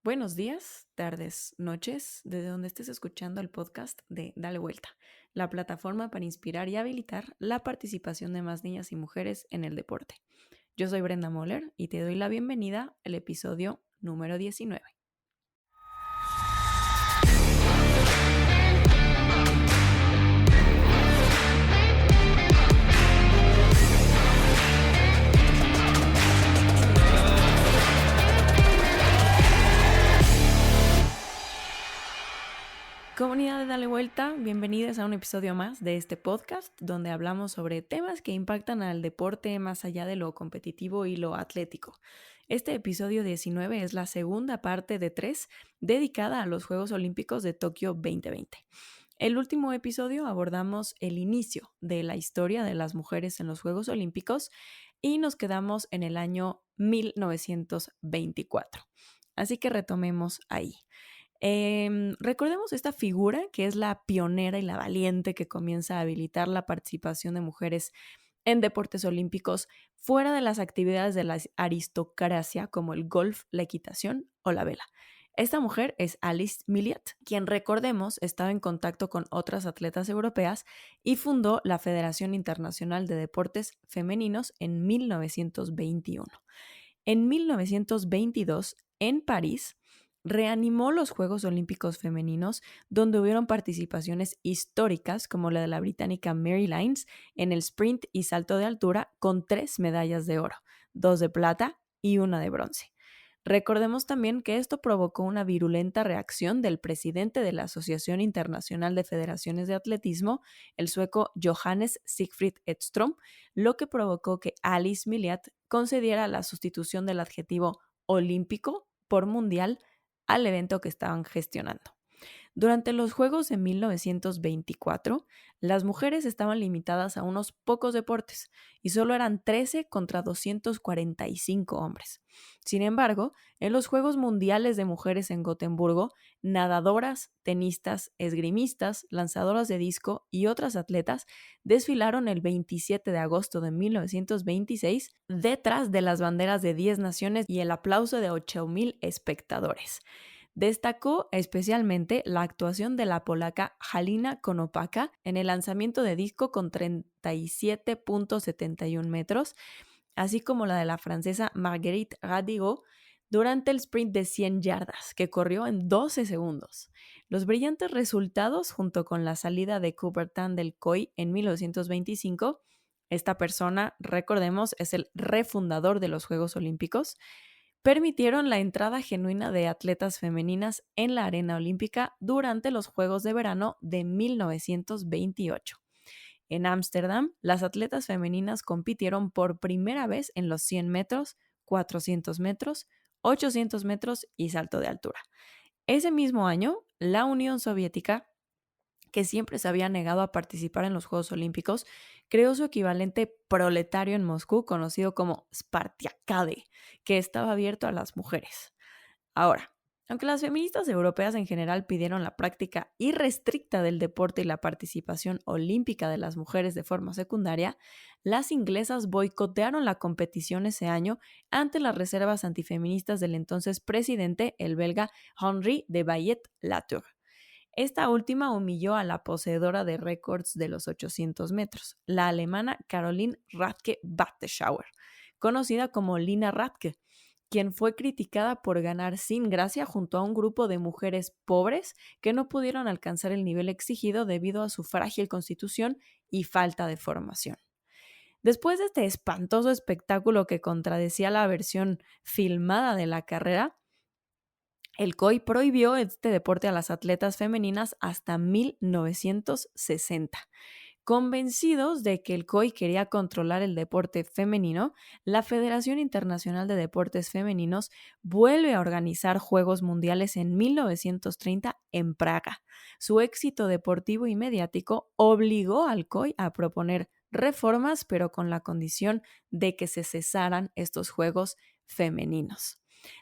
Buenos días, tardes, noches, desde donde estés escuchando el podcast de Dale Vuelta, la plataforma para inspirar y habilitar la participación de más niñas y mujeres en el deporte. Yo soy Brenda Moller y te doy la bienvenida al episodio número 19. Comunidad de Dale Vuelta, bienvenidos a un episodio más de este podcast donde hablamos sobre temas que impactan al deporte más allá de lo competitivo y lo atlético. Este episodio 19 es la segunda parte de 3 dedicada a los Juegos Olímpicos de Tokio 2020. El último episodio abordamos el inicio de la historia de las mujeres en los Juegos Olímpicos y nos quedamos en el año 1924. Así que retomemos ahí. Recordemos esta figura que es la pionera y la valiente que comienza a habilitar la participación de mujeres en deportes olímpicos fuera de las actividades de la aristocracia como el golf, la equitación o la vela. Esta mujer es Alice Milliat, quien recordemos estaba en contacto con otras atletas europeas y fundó la Federación Internacional de Deportes Femeninos en 1921. En 1922, en París, reanimó los Juegos Olímpicos Femeninos, donde hubieron participaciones históricas como la de la británica Mary Lines en el sprint y salto de altura con 3 medallas de oro, 2 de plata y 1 de bronce. Recordemos también que esto provocó una virulenta reacción del presidente de la Asociación Internacional de Federaciones de Atletismo, el sueco Johannes Siegfried Edström, lo que provocó que Alice Milliat concediera la sustitución del adjetivo olímpico por mundial al evento que estaban gestionando. Durante los Juegos de 1924, las mujeres estaban limitadas a unos pocos deportes y solo eran 13 contra 245 hombres. Sin embargo, en los Juegos Mundiales de Mujeres en Gotemburgo, nadadoras, tenistas, esgrimistas, lanzadoras de disco y otras atletas desfilaron el 27 de agosto de 1926 detrás de las banderas de 10 naciones y el aplauso de 8,000 espectadores. Destacó especialmente la actuación de la polaca Halina Konopaka en el lanzamiento de disco con 37.71 metros, así como la de la francesa Marguerite Radigo durante el sprint de 100 yardas, que corrió en 12 segundos. Los brillantes resultados, junto con la salida de Coubertin del COI en 1925, esta persona, recordemos, es el refundador de los Juegos Olímpicos, permitieron la entrada genuina de atletas femeninas en la arena olímpica durante los Juegos de Verano de 1928. En Ámsterdam, las atletas femeninas compitieron por primera vez en los 100 metros, 400 metros, 800 metros y salto de altura. Ese mismo año, la Unión Soviética, que siempre se había negado a participar en los Juegos Olímpicos, creó su equivalente proletario en Moscú, conocido como Spartiacade, que estaba abierto a las mujeres. Ahora, aunque las feministas europeas en general pidieron la práctica irrestricta del deporte y la participación olímpica de las mujeres de forma secundaria, las inglesas boicotearon la competición ese año ante las reservas antifeministas del entonces presidente, el belga Henri de Bayet-Latour. Esta última humilló a la poseedora de récords de los 800 metros, la alemana Caroline Radke-Batteschauer, conocida como Lina Radke, quien fue criticada por ganar sin gracia junto a un grupo de mujeres pobres que no pudieron alcanzar el nivel exigido debido a su frágil constitución y falta de formación. Después de este espantoso espectáculo que contradecía la versión filmada de la carrera, el COI prohibió este deporte a las atletas femeninas hasta 1960. Convencidos de que el COI quería controlar el deporte femenino, la Federación Internacional de Deportes Femeninos vuelve a organizar Juegos Mundiales en 1930 en Praga. Su éxito deportivo y mediático obligó al COI a proponer reformas, pero con la condición de que se cesaran estos Juegos femeninos.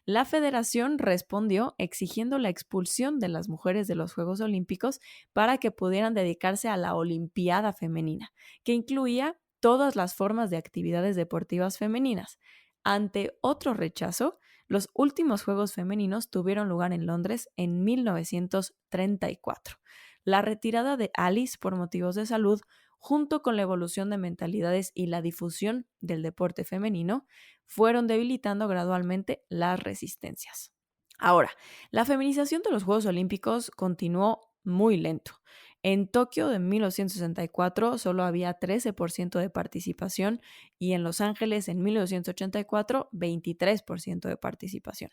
La federación respondió exigiendo la expulsión de las mujeres de los Juegos Olímpicos para que pudieran dedicarse a la Olimpiada Femenina, que incluía todas las formas de actividades deportivas femeninas. Ante otro rechazo, Los últimos Juegos Femeninos tuvieron lugar en Londres en 1934. La retirada de Alice por motivos de salud, junto con la evolución de mentalidades y la difusión del deporte femenino, fueron debilitando gradualmente las resistencias. Ahora, la feminización de los Juegos Olímpicos continuó muy lento. En Tokio de 1964 solo había 13% de participación y en Los Ángeles en 1984 23% de participación.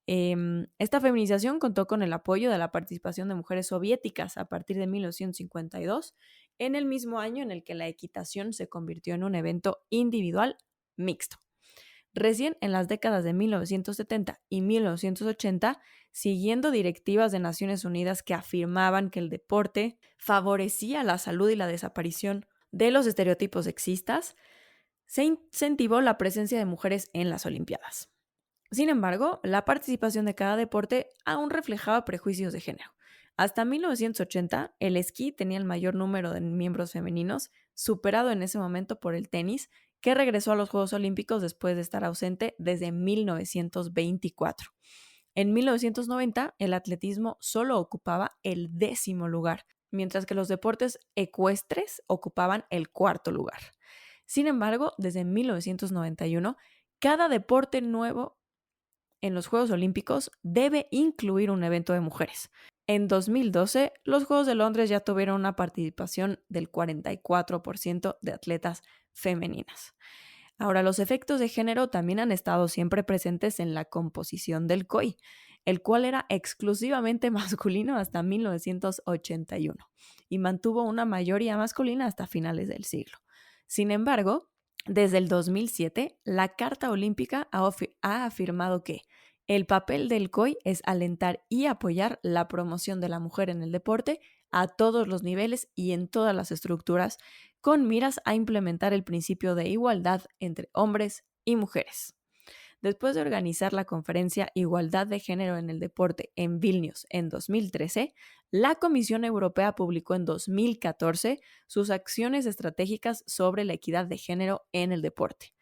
Esta feminización contó con el apoyo de la participación de mujeres soviéticas a partir de 1952, en el mismo año en el que la equitación se convirtió en un evento individual mixto. Recién en las décadas de 1970 y 1980, siguiendo directivas de Naciones Unidas que afirmaban que el deporte favorecía la salud y la desaparición de los estereotipos sexistas, se incentivó la presencia de mujeres en las Olimpiadas. Sin embargo, la participación de cada deporte aún reflejaba prejuicios de género. Hasta 1980, el esquí tenía el mayor número de miembros femeninos, superado en ese momento por el tenis, que regresó a los Juegos Olímpicos después de estar ausente desde 1924. En 1990, el atletismo solo ocupaba el 10º lugar, mientras que los deportes ecuestres ocupaban el 4º lugar. Sin embargo, desde 1991, cada deporte nuevo en los Juegos Olímpicos debe incluir un evento de mujeres. En 2012, los Juegos de Londres ya tuvieron una participación del 44% de atletas femeninas. Ahora, los efectos de género también han estado siempre presentes en la composición del COI, el cual era exclusivamente masculino hasta 1981 y mantuvo una mayoría masculina hasta finales del siglo. Sin embargo, desde el 2007, la Carta Olímpica ha afirmado que el papel del COI es alentar y apoyar la promoción de la mujer en el deporte a todos los niveles y en todas las estructuras, con miras a implementar el principio de igualdad entre hombres y mujeres. Después de organizar la conferencia Igualdad de Género en el Deporte en Vilnius en 2013, la Comisión Europea publicó en 2014 sus acciones estratégicas sobre la equidad de género en el deporte.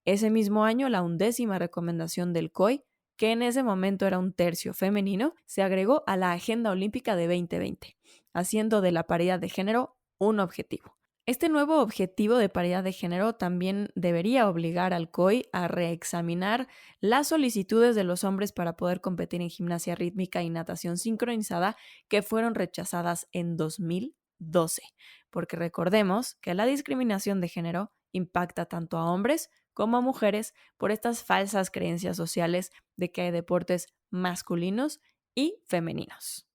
Ese mismo año, la 11ª recomendación del COI, que en ese momento era un tercio femenino, se agregó a la Agenda Olímpica de 2020, haciendo de la paridad de género un objetivo. Este nuevo objetivo de paridad de género también debería obligar al COI a reexaminar las solicitudes de los hombres para poder competir en gimnasia rítmica y natación sincronizada que fueron rechazadas en 2012, porque recordemos que la discriminación de género impacta tanto a hombres como a mujeres por estas falsas creencias sociales de que hay deportes masculinos y femeninos.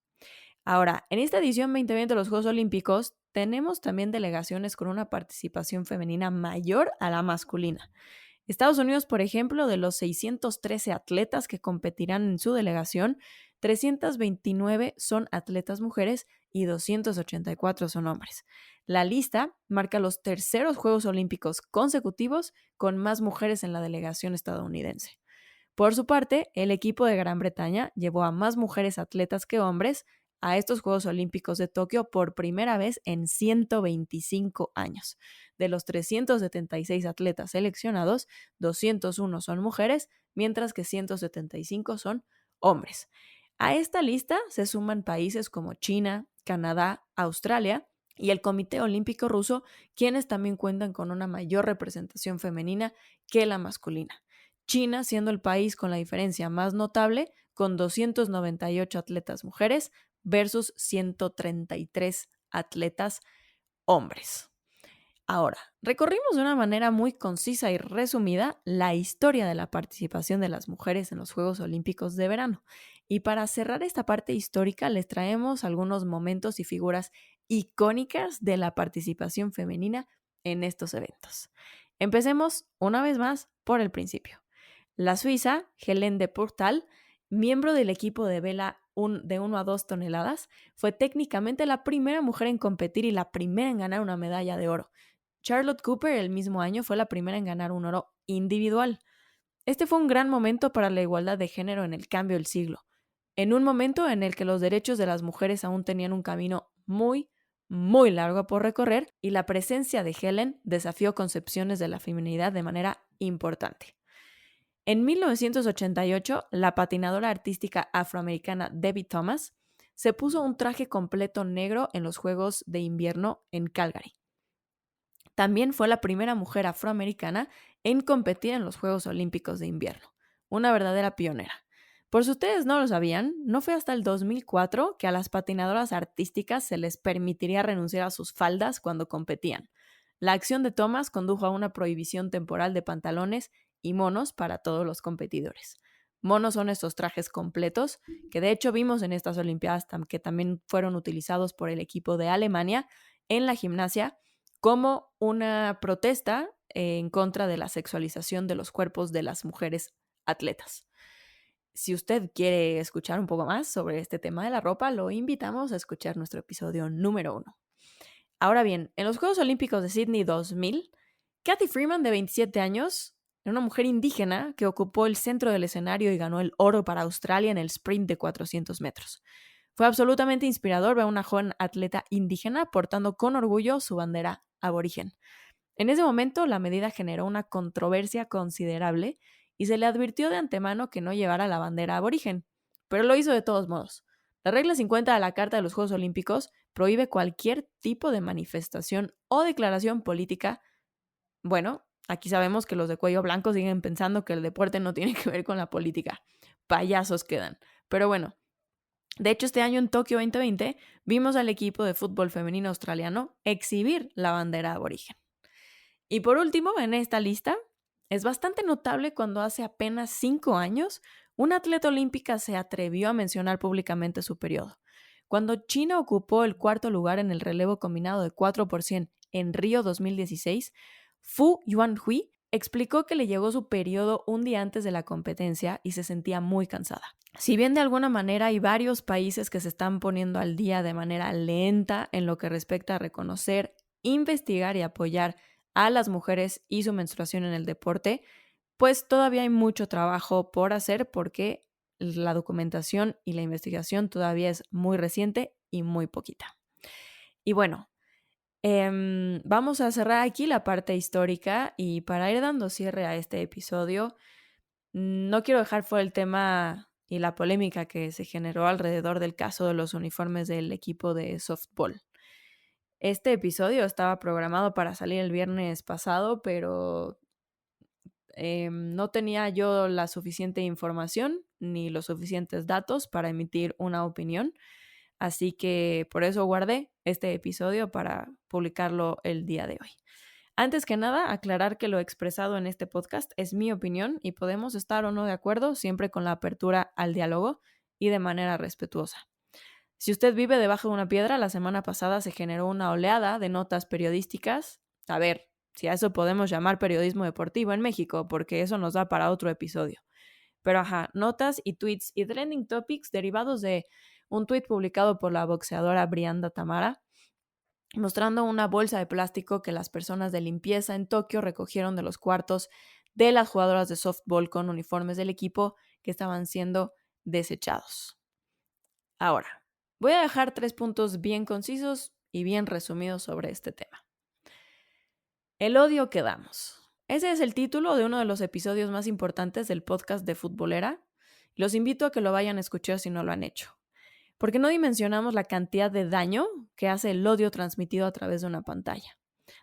Ahora, en esta edición 2020 de los Juegos Olímpicos, tenemos también delegaciones con una participación femenina mayor a la masculina. Estados Unidos, por ejemplo, de los 613 atletas que competirán en su delegación, 329 son atletas mujeres y 284 son hombres. La lista marca los terceros Juegos Olímpicos consecutivos con más mujeres en la delegación estadounidense. Por su parte, el equipo de Gran Bretaña llevó a más mujeres atletas que hombres a estos Juegos Olímpicos de Tokio por primera vez en 125 años. De los 376 atletas seleccionados, 201 son mujeres, mientras que 175 son hombres. A esta lista se suman países como China, Canadá, Australia y el Comité Olímpico Ruso, quienes también cuentan con una mayor representación femenina que la masculina. China siendo el país con la diferencia más notable, con 298 atletas mujeres versus 133 atletas hombres. Ahora, recorrimos de una manera muy concisa y resumida la historia de la participación de las mujeres en los Juegos Olímpicos de verano. Y para cerrar esta parte histórica, les traemos algunos momentos y figuras icónicas de la participación femenina en estos eventos. Empecemos una vez más por el principio. La suiza, Helene de Portal, miembro del equipo de vela de 1 a 2 toneladas, fue técnicamente la primera mujer en competir y la primera en ganar una medalla de oro. Charlotte Cooper el mismo año fue la primera en ganar un oro individual. Este fue un gran momento para la igualdad de género en el cambio del siglo, en un momento en el que los derechos de las mujeres aún tenían un camino muy largo por recorrer y la presencia de Helen desafió concepciones de la feminidad de manera importante. En 1988, la patinadora artística afroamericana Debbie Thomas se puso un traje completo negro en los Juegos de Invierno en Calgary. También fue la primera mujer afroamericana en competir en los Juegos Olímpicos de Invierno, una verdadera pionera. Por si ustedes no lo sabían, no fue hasta el 2004 que a las patinadoras artísticas se les permitiría renunciar a sus faldas cuando competían. La acción de Thomas condujo a una prohibición temporal de pantalones y monos para todos los competidores. Monos son estos trajes completos que de hecho vimos en estas Olimpiadas que también fueron utilizados por el equipo de Alemania en la gimnasia como una protesta en contra de la sexualización de los cuerpos de las mujeres atletas. Si usted quiere escuchar un poco más sobre este tema de la ropa, lo invitamos a escuchar nuestro episodio número 1. Ahora bien, en los Juegos Olímpicos de Sydney 2000, Cathy Freeman, de 27 años, era una mujer indígena que ocupó el centro del escenario y ganó el oro para Australia en el sprint de 400 metros. Fue absolutamente inspirador ver a una joven atleta indígena portando con orgullo su bandera aborigen. En ese momento, la medida generó una controversia considerable y se le advirtió de antemano que no llevara la bandera aborigen, pero lo hizo de todos modos. La regla 50 de la Carta de los Juegos Olímpicos prohíbe cualquier tipo de manifestación o declaración política. Bueno, aquí sabemos que los de cuello blanco siguen pensando que el deporte no tiene que ver con la política. Payasos quedan. Pero bueno, de hecho, este año en Tokio 2020 vimos al equipo de fútbol femenino australiano exhibir la bandera aborigen. Y por último, en esta lista, es bastante notable cuando hace apenas 5 años una atleta olímpica se atrevió a mencionar públicamente su periodo. Cuando China ocupó el 4º lugar en el relevo combinado de 4% en Río 2016, Fu Yuanhui explicó que le llegó su periodo un día antes de la competencia y se sentía muy cansada. Si bien de alguna manera hay varios países que se están poniendo al día de manera lenta en lo que respecta a reconocer, investigar y apoyar a las mujeres y su menstruación en el deporte, pues todavía hay mucho trabajo por hacer porque la documentación y la investigación todavía es muy reciente y muy poquita. Y bueno, vamos a cerrar aquí la parte histórica y para ir dando cierre a este episodio, no quiero dejar fuera el tema y la polémica que se generó alrededor del caso de los uniformes del equipo de softball. Este episodio estaba programado para salir el viernes pasado, pero no tenía yo la suficiente información ni los suficientes datos para emitir una opinión. Así que por eso guardé este episodio para publicarlo el día de hoy. Antes que nada, aclarar que lo expresado en este podcast es mi opinión y podemos estar o no de acuerdo siempre con la apertura al diálogo y de manera respetuosa. Si usted vive debajo de una piedra, la semana pasada se generó una oleada de notas periodísticas. A ver, si a eso podemos llamar periodismo deportivo en México, porque eso nos da para otro episodio. Pero notas y tweets y trending topics derivados de un tweet publicado por la boxeadora Brianda Tamara, mostrando una bolsa de plástico que las personas de limpieza en Tokio recogieron de los cuartos de las jugadoras de softball con uniformes del equipo que estaban siendo desechados. Ahora, voy a dejar 3 puntos bien concisos y bien resumidos sobre este tema. El odio que damos. Ese es el título de uno de los episodios más importantes del podcast de Futbolera. Los invito a que lo vayan a escuchar si no lo han hecho. Porque no dimensionamos la cantidad de daño que hace el odio transmitido a través de una pantalla,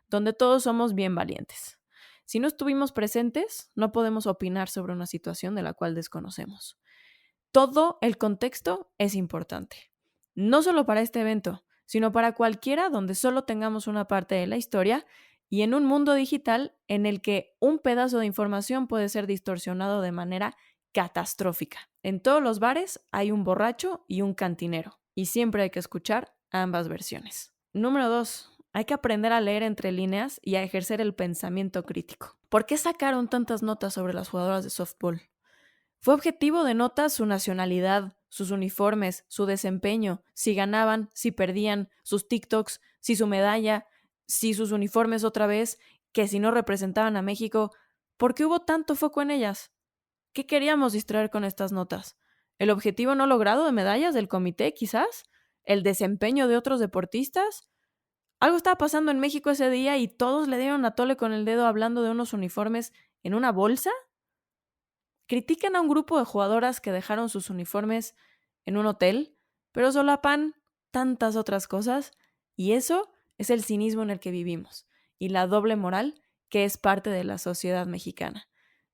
donde todos somos bien valientes. Si no estuvimos presentes, no podemos opinar sobre una situación de la cual desconocemos. Todo el contexto es importante, no solo para este evento, sino para cualquiera donde solo tengamos una parte de la historia y en un mundo digital en el que un pedazo de información puede ser distorsionado de manera catastrófica. En todos los bares hay un borracho y un cantinero, y siempre hay que escuchar ambas versiones. Número 2. Hay que aprender a leer entre líneas y a ejercer el pensamiento crítico. ¿Por qué sacaron tantas notas sobre las jugadoras de softball? ¿Fue objetivo de notas su nacionalidad, sus uniformes, su desempeño, si ganaban, si perdían, sus TikToks, si su medalla, si sus uniformes otra vez, que si no representaban a México? ¿Por qué hubo tanto foco en ellas? ¿Qué queríamos distraer con estas notas? ¿El objetivo no logrado de medallas del comité, quizás? ¿El desempeño de otros deportistas? Algo estaba pasando en México ese día y todos le dieron a tole con el dedo hablando de unos uniformes en una bolsa. Critican a un grupo de jugadoras que dejaron sus uniformes en un hotel, pero solapan tantas otras cosas, y eso es el cinismo en el que vivimos y la doble moral que es parte de la sociedad mexicana.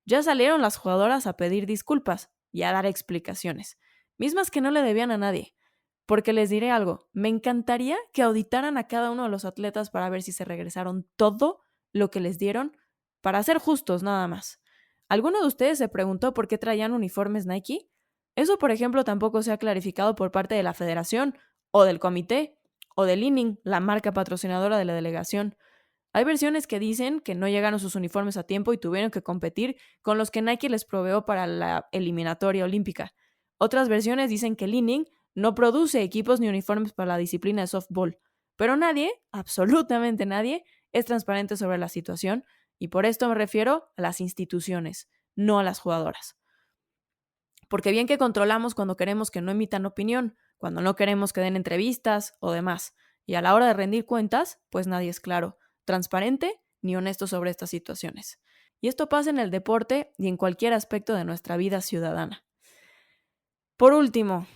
Ya salieron las jugadoras a pedir disculpas y a dar explicaciones, mismas que no le debían a nadie. Porque les diré algo, me encantaría que auditaran a cada uno de los atletas para ver si se regresaron todo lo que les dieron, para ser justos nada más. ¿Alguno de ustedes se preguntó por qué traían uniformes Nike? Eso, por ejemplo, tampoco se ha clarificado por parte de la federación, o del comité, o del Li-Ning, la marca patrocinadora de la delegación. Hay versiones que dicen que no llegaron sus uniformes a tiempo y tuvieron que competir con los que Nike les proveó para la eliminatoria olímpica. Otras versiones dicen que Li-Ning no produce equipos ni uniformes para la disciplina de softball. Pero nadie, absolutamente nadie, es transparente sobre la situación, y por esto me refiero a las instituciones, no a las jugadoras. Porque bien que controlamos cuando queremos que no emitan opinión, cuando no queremos que den entrevistas o demás, y a la hora de rendir cuentas, pues nadie es claro, transparente ni honesto sobre estas situaciones. Y esto pasa en el deporte y en cualquier aspecto de nuestra vida ciudadana. Por último,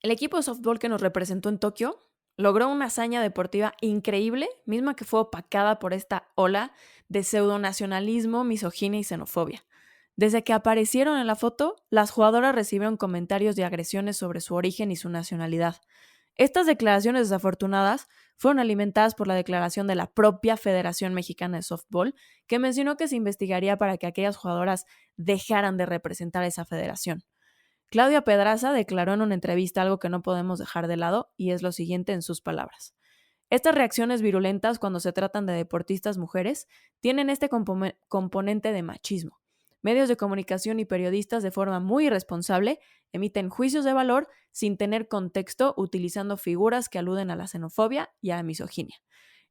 el equipo de softball que nos representó en Tokio logró una hazaña deportiva increíble, misma que fue opacada por esta ola de pseudonacionalismo, misoginia y xenofobia. Desde que aparecieron en la foto, las jugadoras recibieron comentarios y agresiones sobre su origen y su nacionalidad. Estas declaraciones desafortunadas fueron alimentadas por la declaración de la propia Federación Mexicana de Softball, que mencionó que se investigaría para que aquellas jugadoras dejaran de representar a esa federación. Claudia Pedraza declaró en una entrevista algo que no podemos dejar de lado, y es lo siguiente en sus palabras. Estas reacciones virulentas cuando se tratan de deportistas mujeres tienen este componente de machismo. Medios de comunicación y periodistas de forma muy irresponsable emiten juicios de valor sin tener contexto, utilizando figuras que aluden a la xenofobia y a la misoginia.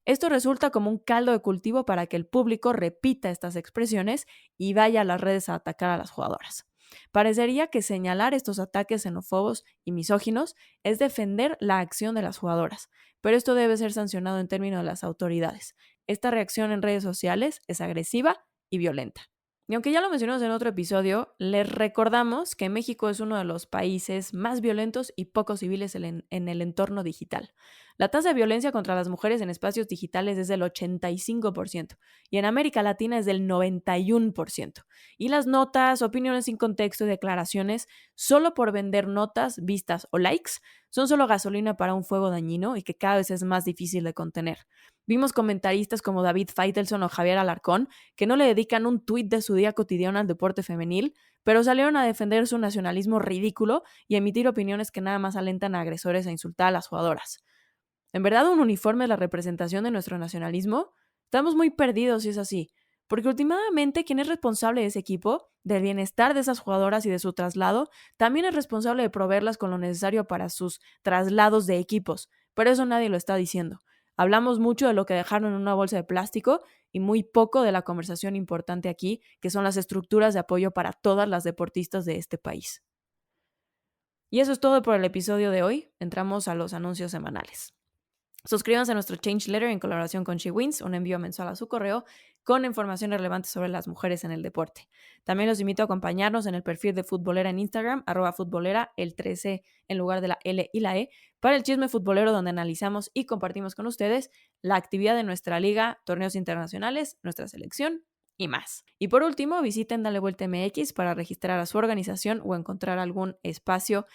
Esto resulta como un caldo de cultivo para que el público repita estas expresiones y vaya a las redes a atacar a las jugadoras. Parecería que señalar estos ataques xenófobos y misóginos es defender la acción de las jugadoras, pero esto debe ser sancionado en términos de las autoridades. Esta reacción en redes sociales es agresiva y violenta. Y aunque ya lo mencionamos en otro episodio, les recordamos que México es uno de los países más violentos y poco civiles en el entorno digital. La tasa de violencia contra las mujeres en espacios digitales es del 85% y en América Latina es del 91%. Y las notas, opiniones sin contexto y declaraciones solo por vender notas, vistas o likes son solo gasolina para un fuego dañino y que cada vez es más difícil de contener. Vimos comentaristas como David Faitelson o Javier Alarcón que no le dedican un tuit de su día cotidiano al deporte femenil, pero salieron a defender su nacionalismo ridículo y emitir opiniones que nada más alentan a agresores a insultar a las jugadoras. ¿En verdad un uniforme es la representación de nuestro nacionalismo? Estamos muy perdidos si es así, porque últimamente quien es responsable de ese equipo, del bienestar de esas jugadoras y de su traslado, también es responsable de proveerlas con lo necesario para sus traslados de equipos, pero eso nadie lo está diciendo. Hablamos mucho de lo que dejaron en una bolsa de plástico y muy poco de la conversación importante aquí, que son las estructuras de apoyo para todas las deportistas de este país. Y eso es todo por el episodio de hoy. Entramos a los anuncios semanales. Suscríbanse a nuestro Change Letter en colaboración con SheWins, un envío mensual a su correo con información relevante sobre las mujeres en el deporte. También los invito a acompañarnos en el perfil de Futbolera en Instagram, @futbolera, el 13 en lugar de la L y la E, para el chisme futbolero donde analizamos y compartimos con ustedes la actividad de nuestra liga, torneos internacionales, nuestra selección y más. Y por último, visiten Dale Vuelta MX para registrar a su organización o encontrar algún espacio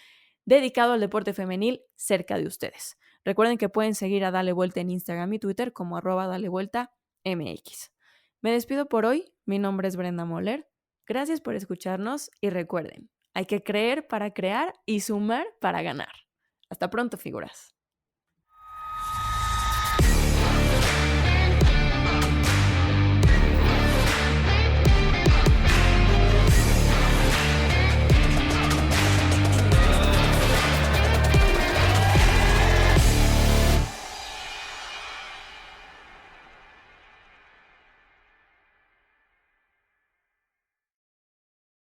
dedicado al deporte femenil cerca de ustedes. Recuerden que pueden seguir a Dale Vuelta en Instagram y Twitter como @DaleVueltaMX. Me despido por hoy. Mi nombre es Brenda Moller. Gracias por escucharnos y recuerden, hay que creer para crear y sumar para ganar. Hasta pronto, figuras.